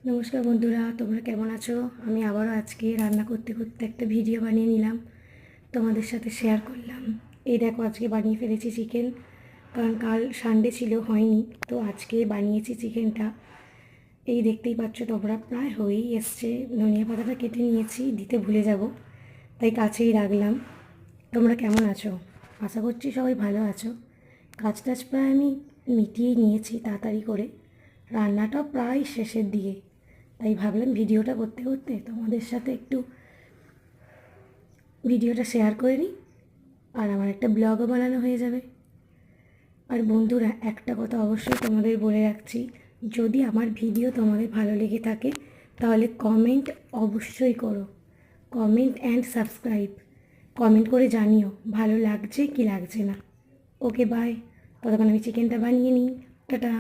নমস্কার বন্ধুরা, তোমরা কেমন আছো? আমি আবারও আজকে রান্না করতে করতে একটা ভিডিও বানিয়ে নিলাম, তোমাদের সাথে শেয়ার করলাম। এই দেখো, আজকে বানিয়ে ফেলেছি চিকেন, কারণ কাল সানডে ছিল, হয়নি, তো আজকে বানিয়েছি চিকেনটা। এই দেখতেই পাচ্ছ তোমরা, প্রায় হয়েই এসছে। ধনিয়া পাতাটা কেটে নিয়েছি, দিতে ভুলে যাব, তাই কাছেই রাখলাম। তোমরা কেমন আছো? আশা করছি সবাই ভালো আছো। কাজ টাজ প্রায় আমি মিটিয়ে নিয়েছি তাড়াতাড়ি করে, রান্নাটাও প্রায় শেষের দিকে, তাই ভাবলাম ভিডিওটা করতে করতে তোমাদের সাথে একটু ভিডিওটা শেয়ার করে নিই, আর আমার একটা ব্লগও বানানো হয়ে যাবে। আর বন্ধুরা, একটা কথা অবশ্যই তোমাদের বলে রাখছি, যদি আমার ভিডিও তোমাদের ভালো লেগে থাকে তাহলে কমেন্ট অবশ্যই করো। কমেন্ট অ্যান্ড সাবস্ক্রাইব, কমেন্ট করে জানিও ভালো লাগছে কি লাগছে না। ওকে, বাই। ততক্ষণ আমি চিকেনটা বানিয়ে নিই। টাটা।